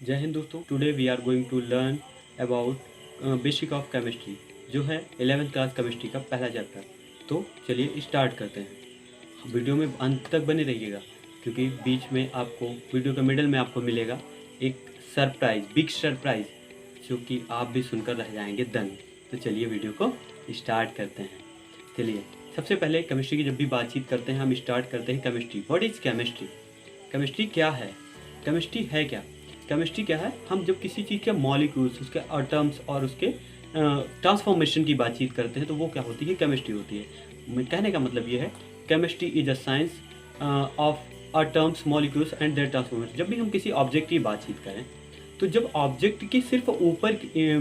जय हिंद दोस्तों। Today we are going to learn about basic of chemistry, जो है 11th क्लास केमिस्ट्री का पहला चैप्टर। तो चलिए स्टार्ट करते हैं। वीडियो में अंत तक बने रहिएगा, क्योंकि बीच में आपको वीडियो के मिडल में आपको मिलेगा एक सरप्राइज, बिग सरप्राइज, जो कि आप भी सुनकर रह जाएंगे दंग। तो चलिए वीडियो को स्टार्ट करते हैं। चलिए, सबसे पहले केमिस्ट्री की जब भी बातचीत करते हैं हम स्टार्ट करते हैं chemistry. What is chemistry? Chemistry क्या है? केमिस्ट्री है क्या? केमिस्ट्री क्या है? हम जब किसी चीज़ के मॉलिक्यूल्स, उसके एटम्स और उसके ट्रांसफॉर्मेशन की बातचीत करते हैं तो वो क्या होती है? केमिस्ट्री होती है। कहने का मतलब ये है, chemistry is a science of atoms, molecules and their transformation. जब भी हम किसी ऑब्जेक्ट की बातचीत करें तो जब ऑब्जेक्ट की सिर्फ ऊपर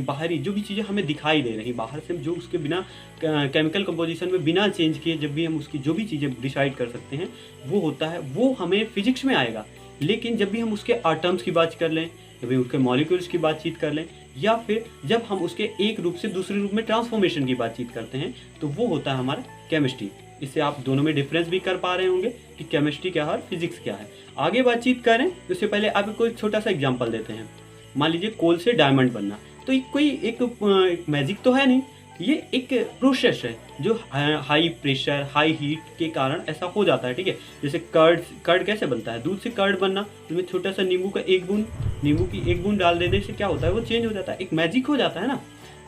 बाहरी जो भी चीज़ें हमें दिखाई दे रही, बाहर से जो उसके बिना केमिकल कंपोजिशन में बिना चेंज किए जब भी हम उसकी जो भी चीज़ें डिसाइड कर सकते हैं वो होता है, वो हमें फिजिक्स में आएगा। लेकिन जब भी हम उसके एटम्स की बात कर लें, जब भी उसके मॉलिक्यूल्स की बातचीत कर लें, या फिर जब हम उसके एक रूप से दूसरे रूप में ट्रांसफॉर्मेशन की बातचीत करते हैं, तो वो होता है हमारा केमिस्ट्री। इससे आप दोनों में डिफरेंस भी कर पा रहे होंगे कि केमिस्ट्री क्या है और फिजिक्स क्या है। आगे बातचीत करें उससे पहले आपको एक छोटा सा एग्जाम्पल देते हैं। मान लीजिए कोल से डायमंड बनना, तो ये कोई एक मैजिक तो है नहीं, ये एक प्रोसेस है जो हाई प्रेशर, हाई हीट के कारण ऐसा हो जाता है। ठीक है, जैसे कर्ड कैसे बनता है? दूध से कर्ड बनना, उसमें छोटा सा नींबू की एक बूंद डाल देने से क्या होता है? वो चेंज हो जाता है, एक मैजिक हो जाता है ना।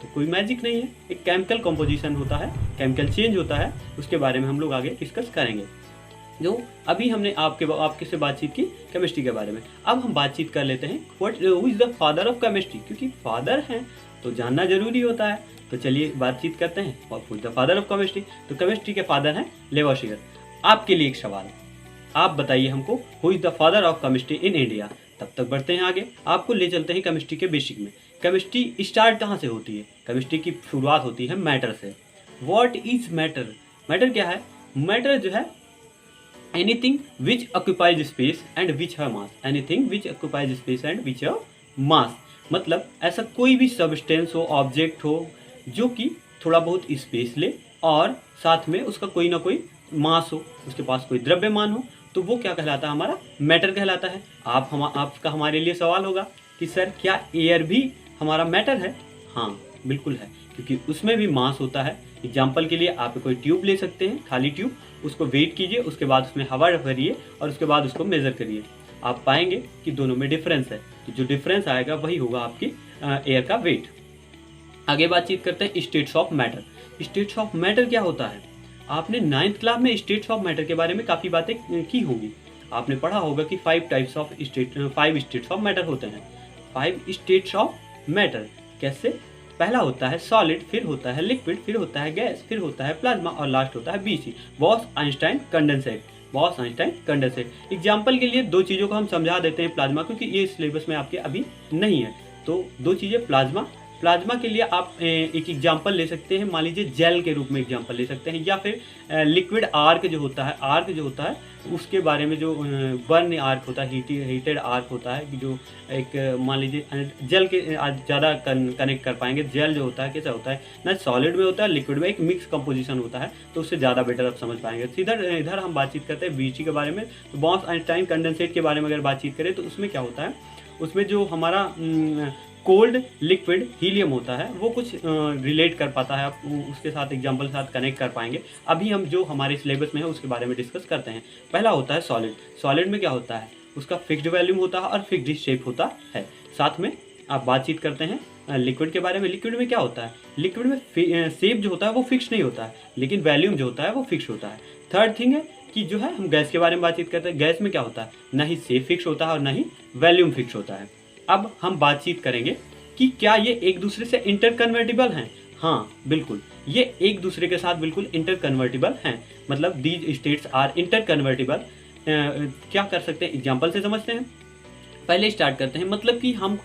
तो कोई मैजिक नहीं है, एक केमिकल कॉम्पोजिशन होता है, केमिकल चेंज होता है। उसके बारे में हम लोग आगे डिस्कस करेंगे। जो अभी हमने आपके से बातचीत की केमिस्ट्री के बारे में, अब हम बातचीत कर लेते हैं what who is the father of chemistry, क्योंकि फादर हैं तो जानना जरूरी होता है। तो चलिए बातचीत करते हैं who is the father of chemistry. तो केमिस्ट्री के फादर हैं लेवोसियर। आपके लिए एक सवाल, आप बताइए हमको who is the father of chemistry in India. तब तक बढ़ते हैं आगे, आपको ले चलते हैं केमिस्ट्री के बेसिक में। केमिस्ट्री स्टार्ट कहाँ से होती है? केमिस्ट्री की शुरुआत होती है मैटर से। What is matter? मैटर क्या है? मैटर जो है anything which occupies space and which have mass, anything which occupies space and which have mass। मतलब ऐसा कोई भी सब्सटेंस हो, ऑब्जेक्ट हो, जो कि थोड़ा बहुत स्पेस ले और साथ में उसका कोई ना कोई मास हो, उसके पास कोई द्रव्यमान हो, तो वो क्या कहलाता है? हमारा मैटर कहलाता है। आपका हमारे लिए सवाल होगा कि सर क्या एयर भी हमारा मैटर है? हाँ बिल्कुल है, क्योंकि उसमें भी मास होता है। एग्जाम्पल के लिए आप कोई ट्यूब ले सकते हैं, खाली ट्यूब, उसको वेट कीजिए, उसके बाद उसमें हवा भरिए और उसके बाद उसको मेज़र करिए, आप पाएंगे कि दोनों में डिफरेंस है। तो जो डिफरेंस आएगा वही होगा आपकी एयर का वेट। आगे बातचीत करते हैं states of matter. States of matter क्या होता है? आपने 9th क्लास में स्टेट्स ऑफ मैटर के बारे में काफ़ी बातें की होंगी। आपने पढ़ा होगा कि 5 स्टेट्स ऑफ मैटर होते हैं। 5 स्टेट्स ऑफ मैटर कैसे? पहला होता है सॉलिड, फिर होता है लिक्विड, फिर होता है गैस, फिर होता है प्लाज्मा और लास्ट होता है BC, boss Einstein condensate. Boss Einstein condensate. Example के लिए दो चीज़ों को हम समझा देते हैं प्लाज्मा, क्योंकि ये सिलेबस में आपके अभी नहीं है। तो दो चीज़ें प्लाज्मा के लिए आप एक एग्जाम्पल ले सकते हैं, मान लीजिए जेल के रूप में एग्जाम्पल ले सकते हैं, या फिर लिक्विड आर्क जो होता है उसके बारे में, जो बर्न आर्क होता है, हीटेड आर्क होता है, जो एक मान लीजिए जेल के ज़्यादा कनेक्ट कर पाएंगे। जेल जो होता है कैसा होता है ना, सॉलिड में होता है, लिक्विड में एक मिक्स कंपोजिशन होता है, तो उससे ज़्यादा बेटर आप समझ पाएंगे। इधर हम बातचीत करते हैं BC के बारे में। तो बॉस आइंस्टाइन कंडेंसेट के बारे में अगर बातचीत करें तो उसमें क्या होता है? उसमें जो हमारा कोल्ड लिक्विड हीलियम होता है वो कुछ रिलेट कर पाता है, आप उसके साथ एग्जाम्पल के साथ कनेक्ट कर पाएंगे। अभी हम जो हमारे सिलेबस में है उसके बारे में डिस्कस करते हैं। पहला होता है सॉलिड। सॉलिड में क्या होता है? उसका फिक्स्ड वॉल्यूम होता है और फिक्स्ड शेप होता है। साथ में आप बातचीत करते हैं लिक्विड के बारे में। लिक्विड में क्या होता है? लिक्विड में शेप जो होता है वो फिक्स नहीं होता है, लेकिन वॉल्यूम जो होता है वो फिक्स होता है। थर्ड थिंग है कि जो है हम गैस के बारे में बातचीत करते हैं। गैस में क्या होता है? ना ही शेप फिक्स होता है और ना ही वॉल्यूम फिक्स होता है। अब हम बातचीत करेंगे कि क्या ये एक दूसरे से इंटरकन्वर्टिबल हैं? हाँ बिल्कुल, ये एक दूसरे के साथ बिल्कुल इंटरकन्वर्टिबल हैं। मतलब दीज स्टेट्स आर इंटरकन्वर्टिबल। क्या कर सकते हैं? एग्जाम्पल से समझते हैं। पहले स्टार्ट करते हैं। मतलब कि हम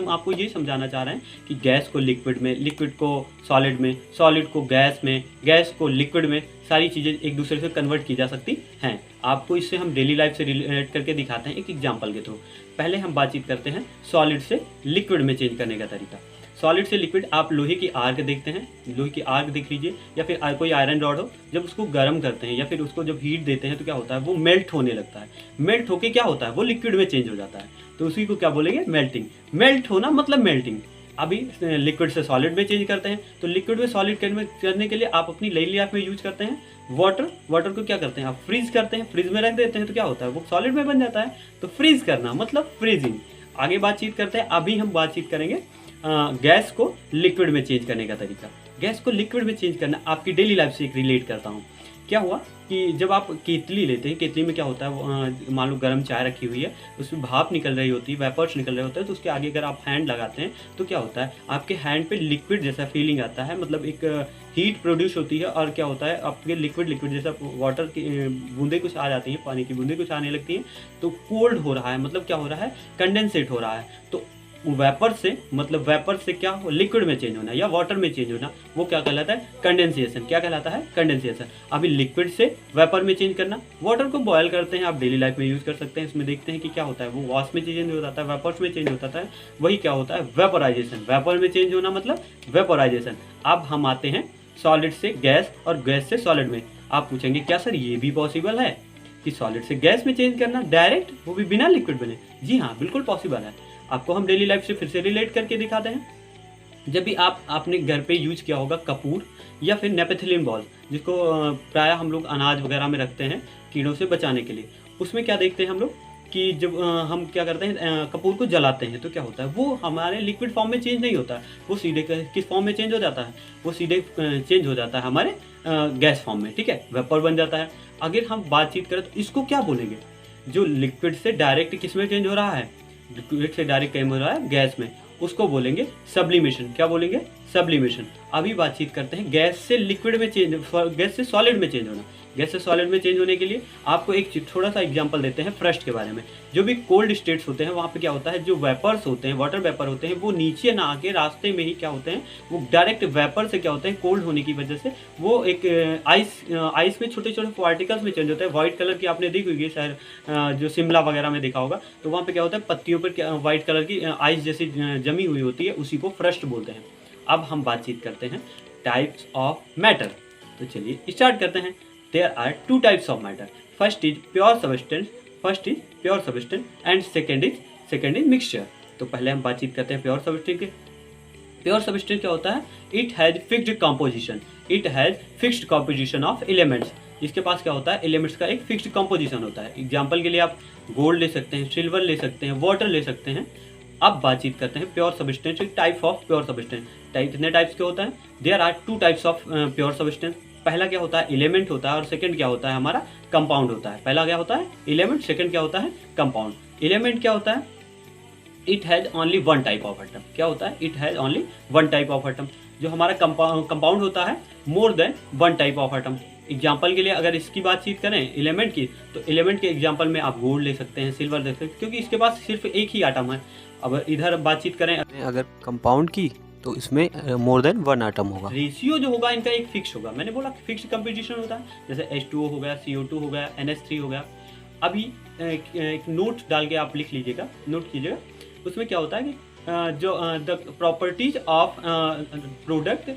आपको ये समझाना चाह रहे हैं कि गैस को लिक्विड में, लिक्विड को सॉलिड में, सॉलिड को गैस में, गैस को लिक्विड में, सारी चीज़ें एक दूसरे से कन्वर्ट की जा सकती हैं। आपको इससे हम डेली लाइफ से रिलेट करके दिखाते हैं एक एग्जाम्पल के थ्रू। पहले हम बातचीत करते हैं सॉलिड से लिक्विड में चेंज करने का तरीका। सॉलिड से लिक्विड आप लोहे की आर्क देखते हैं, लोहे की आर्क देख लीजिए, या फिर कोई आयरन रॉड हो, जब उसको गर्म करते हैं या फिर उसको जब हीट देते हैं तो क्या होता है, वो मेल्ट होने लगता है। मेल्ट होके क्या होता है, वो लिक्विड में चेंज हो जाता है, तो उसी को क्या बोलेंगे, मेल्टिंग। मेल्ट होना मतलब मेल्टिंग। अभी लिक्विड से सॉलिड में चेंज करते हैं, तो लिक्विड में सॉलिड करने के लिए आप अपनी डेली लाइफ में यूज करते हैं वाटर। वाटर को क्या करते हैं, आप फ्रीज करते हैं, फ्रिज में रख देते हैं, तो क्या होता है, वो सॉलिड में बन जाता है। तो फ्रीज करना मतलब फ्रीजिंग। आगे बातचीत करते हैं, अभी हम बातचीत करेंगे गैस को लिक्विड में चेंज करने का तरीका। गैस को लिक्विड में चेंज करना आपकी डेली लाइफ से एक रिलेट करता हूँ। क्या हुआ कि जब आप केतली लेते हैं, केतली में क्या होता है, मान लो गर्म चाय रखी हुई है, उसमें भाप निकल रही होती है, वेपर्स निकल रहे होते हैं, तो उसके आगे अगर आप हैंड लगाते हैं तो क्या होता है, आपके हैंड पे लिक्विड जैसा फीलिंग आता है, मतलब एक हीट प्रोड्यूस होती है, और क्या होता है, आपके लिक्विड जैसा वाटर की बूंदे कुछ आ जाती हैं, पानी की बूंदे कुछ आने लगती हैं, तो कोल्ड हो रहा है, मतलब क्या हो रहा है, कंडेंसेट हो रहा है। तो वेपर से, मतलब वेपर से क्या हो, लिक्विड में चेंज होना या वाटर में चेंज होना, वो क्या कहलाता है, कंडेंसेशन। क्या कहलाता है, कंडेंसेशन। अभी लिक्विड से वेपर में चेंज करना, वाटर को बॉयल करते हैं, आप डेली लाइफ में यूज कर सकते हैं। इसमें देखते हैं कि क्या होता है, वो वॉश में चेंज हो जाता है, वेपर्स में चेंज होता है, वही क्या होता है, वेपोराइजेशन। वेपर में चेंज होना मतलब वेपोराइजेशन। अब हम आते हैं सॉलिड से गैस और गैस से सॉलिड में। आप पूछेंगे क्या सर ये भी पॉसिबल है कि सॉलिड से गैस में चेंज करना डायरेक्ट, वो भी बिना लिक्विड बने? जी हाँ, बिल्कुल पॉसिबल है। आपको हम डेली लाइफ से फिर से रिलेट करके दिखाते हैं। जब भी आपने घर पे यूज किया होगा कपूर या फिर नेपेथिलीन बॉल, जिसको प्राय हम लोग अनाज वगैरह में रखते हैं कीड़ों से बचाने के लिए, उसमें क्या देखते हैं हम लोग कि जब हम क्या करते हैं, कपूर को जलाते हैं, तो क्या होता है, वो हमारे लिक्विड फॉर्म में चेंज नहीं होता है, वो सीधे किस फॉर्म में चेंज हो जाता है, वो सीधे चेंज हो जाता है हमारे गैस फॉर्म में, ठीक है, वेपर बन जाता है। अगर हम बातचीत करें तो इसको क्या बोलेंगे, जो लिक्विड से डायरेक्ट किस में चेंज हो रहा है, लिक्विड से डायरेक्ट कैम हो रहा है गैस में, उसको बोलेंगे सब्लिमेशन। क्या बोलेंगे, सब्लिमेशन। अभी बातचीत करते हैं गैस से लिक्विड में चेंज, गैस से सॉलिड में चेंज होना। गैस से सॉलिड में चेंज होने के लिए आपको एक थोड़ा सा एग्जांपल देते हैं फ्रस्ट के बारे में। जो भी कोल्ड स्टेट्स होते हैं वहाँ पे क्या होता है, जो वेपर्स होते हैं, वाटर वेपर होते हैं, वो नीचे ना आके रास्ते में ही क्या होते हैं, वो डायरेक्ट वेपर से क्या होते हैं, कोल्ड होने की वजह से वो एक आइस में छोटे छोटे पार्टिकल्स में चेंज होता है। व्हाइट कलर की आपने देखी होगी शायद, जो शिमला वगैरह में देखा होगा, तो वहाँ पे क्या होता है, पत्तियों पर व्हाइट कलर की आइस जैसी जमी हुई होती है, उसी को फ्रस्ट बोलते हैं। अब हम बातचीत करते हैं टाइप्स ऑफ मैटर। तो चलिए स्टार्ट करते हैं। There are two types of matter. First is pure substance and second is mixture. तो पहले हम बातचीत करते हैं प्योर सबस्टेंस के। प्योर सबस्टेंस क्या होता है, it has fixed composition, it has fixed composition of elements. इसके पास क्या होता है, एलिमेंट्स का एक फिक्स्ड कंपोजिशन होता है। एग्जांपल के लिए आप गोल्ड ले सकते हैं, सिल्वर ले सकते हैं, वाटर ले सकते हैं। अब बातचीत करते हैं pure substance, type of pure substance. कितने टाइप्स के होता है, there are two types of pure substance. पहला क्या होता है, एलिमेंट होता है, और सेकंड क्या होता है, हमारा कंपाउंड होता है। पहला क्या होता है, एलिमेंट, सेकंड क्या होता है, कंपाउंड। एलिमेंट क्या होता है, it has only one type of atom. क्या होता है, it has only one type of atom. जो हमारा कंपाउंड होता है, more than one type of atom. Example के लिए अगर इसकी बातचीत करें एलिमेंट की, तो एलिमेंट के एग्जाम्पल में आप गोल्ड ले सकते हैं, सिल्वर ले सकते हैं, क्योंकि इसके पास सिर्फ एक ही आटम है। अब इधर बातचीत करें अगर कंपाउंड की, तो इसमें मोर देन वन आटम होगा। रेशियो जो होगा इनका एक फिक्स होगा। मैंने बोला फिक्स कंपोजिशन होता है, जैसे H2O हो गया, CO2 हो गया, NH3 हो गया। अभी एक नोट डाल के आप लिख लीजिएगा, नोट कीजिएगा। उसमें क्या होता है कि जो the properties of product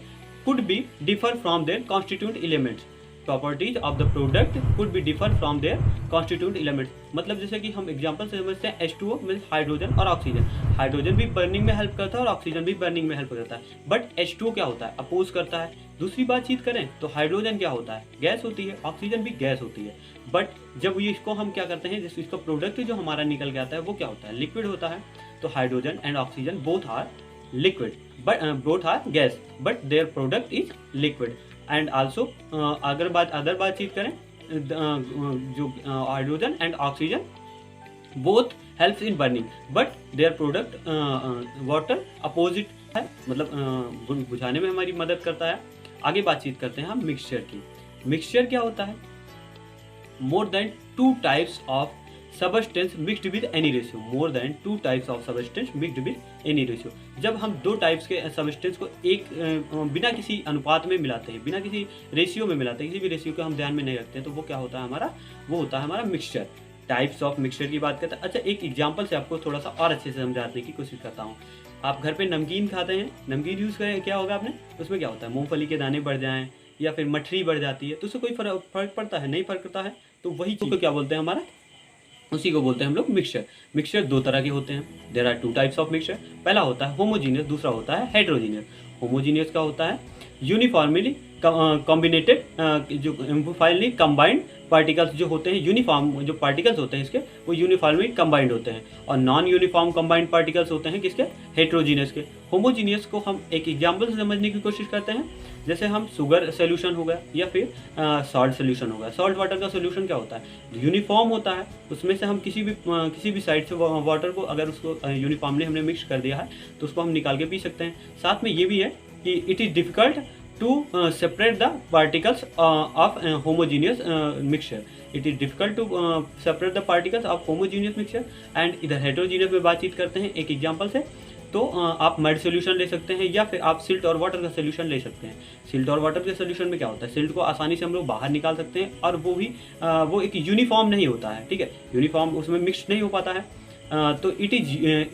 could be differ from their constituent elements. Properties of the product could be differ from their constituent elements. मतलब जैसे कि हम एग्जांपल से समझते हैं H2O मीन्स हाइड्रोजन और ऑक्सीजन। हाइड्रोजन भी बर्निंग में हेल्प करता है और ऑक्सीजन भी बर्निंग में हेल्प करता है, बट H2O क्या होता है, अपोज करता है। दूसरी बातचीत करें तो हाइड्रोजन क्या होता है, गैस होती है, ऑक्सीजन भी गैस होती है। बट जब ये इसको हम क्या करते हैं, जैसे इसका प्रोडक्ट जो हमारा निकल के आता है वो क्या होता है, लिक्विड होता है। तो hydrogen and oxygen both are liquid, but both are gas, but their product is liquid. And also अगर बातचीत करें, जो hydrogen and oxygen both helps in burning, but their product water opposite है, मतलब बुझाने में हमारी मदद करता है। आगे बातचीत करते हैं हम मिक्सचर की। मिक्सचर क्या होता है, more than to types of substance mixed with any ratio. More than to types of substance mixed with any ratio. जब हम दो टाइप्स के सबस्टेंस को एक बिना किसी अनुपात में मिलाते हैं, बिना किसी रेशियो में मिलाते हैं, किसी भी रेशियो को हम ध्यान में नहीं रखते हैं, तो वो क्या होता है हमारा, वो होता है हमारा मिक्सचर। टाइप्स ऑफ मिक्सचर की बात करते हैं। अच्छा, एक एग्जांपल से आपको थोड़ा सा और अच्छे से समझाने की कोशिश करता हूँ। आप घर पे नमकीन खाते हैं, नमकीन यूज़ करें, क्या होगा आपने, उसमें क्या होता है, मूंगफली के दाने बढ़ जाएं या फिर मठरी बढ़ जाती है, तो उससे कोई फर्क पड़ता है, नहीं फर्क पड़ता है। तो वही चीज़ को क्या बोलते हैं हमारा, उसी को बोलते हैं हम लोग मिक्सचर। मिक्सचर दो तरह के होते हैं, there are two types of mixture. पहला होता है होमोजीनियस, दूसरा होता है हेटेरोजीनियस। होमोजीनियस का होता है यूनिफॉर्मली कॉम्बिनेटेड, जो यूनिफॉर्मली कंबाइंड पार्टिकल्स जो होते हैं, यूनिफॉर्म जो पार्टिकल्स होते हैं इसके, वो यूनिफॉर्मली कंबाइंड होते हैं। और नॉन यूनिफॉर्म कंबाइंड पार्टिकल्स होते हैं किसके, हेटेरोजीनियस के। होमोजीनियस को हम एक एग्जाम्पल से समझने की कोशिश करते हैं, जैसे हम शुगर सोल्यूशन हो गया या फिर सॉल्ट सोल्यूशन हो गया। सॉल्ट वाटर का सोल्यूशन क्या होता है, यूनिफॉर्म होता है, उसमें से हम किसी भी साइड से वाटर को अगर उसको यूनिफॉर्मली हमने मिक्स कर दिया है तो उसको हम निकाल के पी सकते हैं। साथ में ये भी है कि it is difficult to separate the particles of homogeneous mixture. It is difficult to separate the particles of homogeneous mixture. And इधर heterogeneous में बातचीत करते हैं एक एग्जांपल से, तो आप मड सोल्यूशन ले सकते हैं या फिर आप सिल्ट और वाटर का सोल्यूशन ले सकते हैं। सिल्ट और वाटर के सोल्यूशन में क्या होता है, सिल्ट को आसानी से हम लोग बाहर निकाल सकते हैं और वो भी वो एक यूनिफॉर्म नहीं होता है, ठीक है, यूनिफॉर्म उसमें मिक्स नहीं हो पाता है। तो it is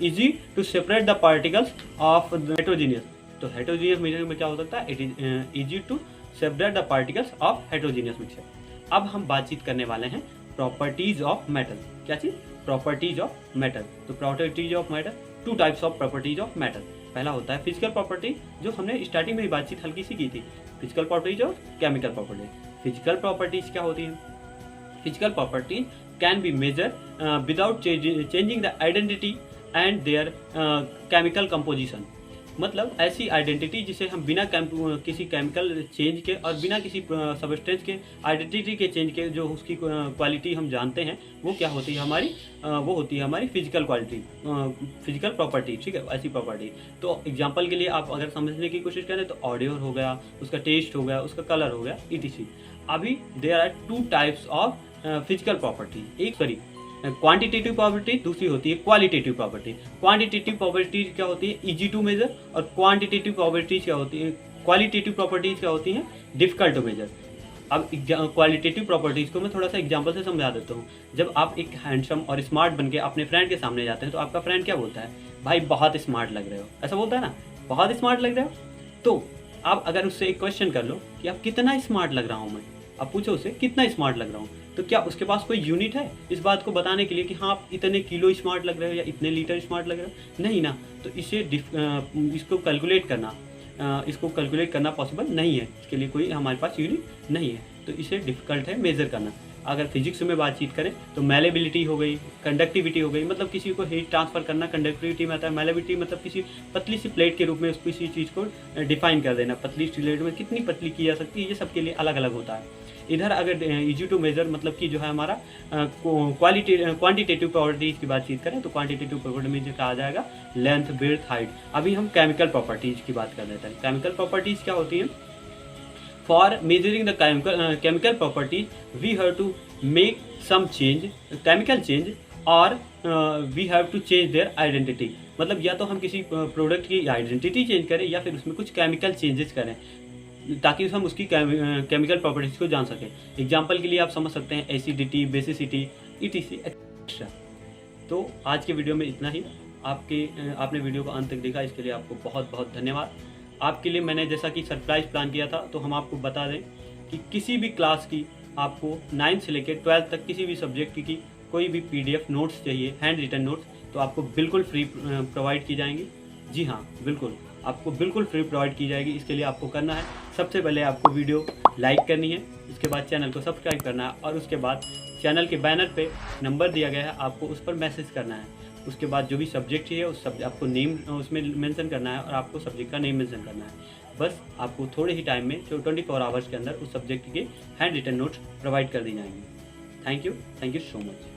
easy to separate the particles of heterogeneous. तो हेटेरोजीनियस मिक्सचर में क्या हो सकता है, it is easy to separate the particles of heterogeneous mixture. अब हम बातचीत करने वाले हैं प्रॉपर्टीज ऑफ मेटल। क्या चीज़, प्रॉपर्टीज ऑफ मेटल। तो properties of metal, to types of properties of metal. पहला होता है फिजिकल प्रॉपर्टी, जो हमने स्टार्टिंग में ही बातचीत हल्की सी की थी, फिजिकल प्रॉपर्टीज और केमिकल प्रॉपर्टीज। फिजिकल प्रॉपर्टीज क्या होती हैं, physical properties can be measure without changing the identity and their chemical composition. मतलब ऐसी आइडेंटिटी जिसे हम बिना किसी केमिकल चेंज के और बिना किसी सबस्टेंस के आइडेंटिटी के चेंज के जो उसकी क्वालिटी हम जानते हैं, वो क्या होती है हमारी, वो होती है हमारी फिजिकल क्वालिटी, फिजिकल प्रॉपर्टी, ठीक है, ऐसी प्रॉपर्टी। तो एग्जांपल के लिए आप अगर समझने की कोशिश करें तो ऑडियो हो गया, उसका टेस्ट हो गया, उसका कलर हो गया, etc। अभी there are two types of physical property, एक सॉरी क्वांटिटेटिव प्रॉपर्टी, दूसरी होती है क्वालिटेटिव प्रॉपर्टी। क्वांटिटेटिव प्रॉपर्टीज क्या होती है, इजी टू मेजर, और क्वांटिटेटिव प्रॉपर्टीज क्या होती है, क्वालिटेटिव प्रॉपर्टीज क्या होती हैं, डिफिकल्ट टू मेजर। अब क्वालिटेटिव प्रॉपर्टीज को मैं थोड़ा सा एग्जांपल से समझा देता हूँ। जब आप एक हैंडसम और स्मार्ट बन के अपने फ्रेंड के सामने जाते हैं तो आपका फ्रेंड क्या बोलता है, भाई बहुत स्मार्ट लग रहे हो, ऐसा बोलता है ना, बहुत स्मार्ट लग रहे हो। तो आप अगर उससे एक क्वेश्चन कर लो कि आप कितना स्मार्ट लग रहा हूँ मैं, आप पूछो उससे कितना स्मार्ट लग रहा हूँ, तो क्या उसके पास कोई यूनिट है इस बात को बताने के लिए कि हाँ आप इतने किलो स्मार्ट लग रहे हो या इतने लीटर स्मार्ट लग रहे हो, नहीं ना। तो इसे इसको कैलकुलेट करना पॉसिबल नहीं है, इसके लिए कोई हमारे पास यूनिट नहीं है, तो इसे डिफ़िकल्ट है मेज़र करना। अगर फिजिक्स में बातचीत करें तो मैलेबिलिटी हो गई, कंडक्टिविटी हो गई, मतलब किसी को हीट ट्रांसफ़र करना कंडक्टिविटी में आता है। मैलेबिलिटी मतलब किसी पतली सी प्लेट के रूप में उसको किसी चीज़ को डिफाइन कर देना, पतली सी प्लेट में कितनी पतली की जा सकती है, ये सबके लिए अलग अलग होता है। इधर अगर इजी टू मेजर मतलब कि जो है हमारा क्वांटिटेटिव प्रॉपर्टीज़ की बातचीत करें तो क्वांटिटेटिव प्रॉपर्टी में कहा जाएगा लेंथ, विड्थ, हाइट। अभी हम केमिकल प्रॉपर्टीज़ की बात कर लेते हैं। केमिकल प्रॉपर्टीज़ क्या होती हैं, for measuring the chemical properties we have to make some change, chemical change, और we have to change their identity. मतलब या तो हम किसी प्रोडक्ट की आइडेंटिटी चेंज करें या फिर उसमें कुछ केमिकल चेंजेस करें ताकि हम उसकी केमिकल प्रॉपर्टीज़ को जान सकें। एग्जांपल के लिए आप समझ सकते हैं एसिडिटी, बेसिसिटी, etc एक्स्ट्रा। तो आज के वीडियो में इतना ही। आपने वीडियो को अंत तक देखा, इसके लिए आपको बहुत बहुत धन्यवाद। आपके लिए मैंने जैसा कि सरप्राइज़ प्लान किया था, तो हम आपको बता दें कि किसी भी क्लास की आपको 9th से लेकर 12th तक किसी भी सब्जेक्ट की कोई भी PDF नोट्स चाहिए, हैंड रिटन नोट्स, तो आपको बिल्कुल फ्री प्रोवाइड की जाएंगी। जी हाँ, बिल्कुल आपको बिल्कुल फ्री प्रोवाइड की जाएगी। इसके लिए आपको करना है, सबसे पहले आपको वीडियो लाइक करनी है, उसके बाद चैनल को सब्सक्राइब करना है, और उसके बाद चैनल के बैनर पे नंबर दिया गया है, आपको उस पर मैसेज करना है। उसके बाद जो भी सब्जेक्ट चाहिए उस आपको नेम उसमें मेंशन करना है और आपको सब्जेक्ट का नेम मेंशन करना है। बस आपको थोड़े ही टाइम में 24 आवर्स के अंदर उस सब्जेक्ट के हैंड रिटन नोट्स प्रोवाइड कर दी जाएंगी। Thank you so much.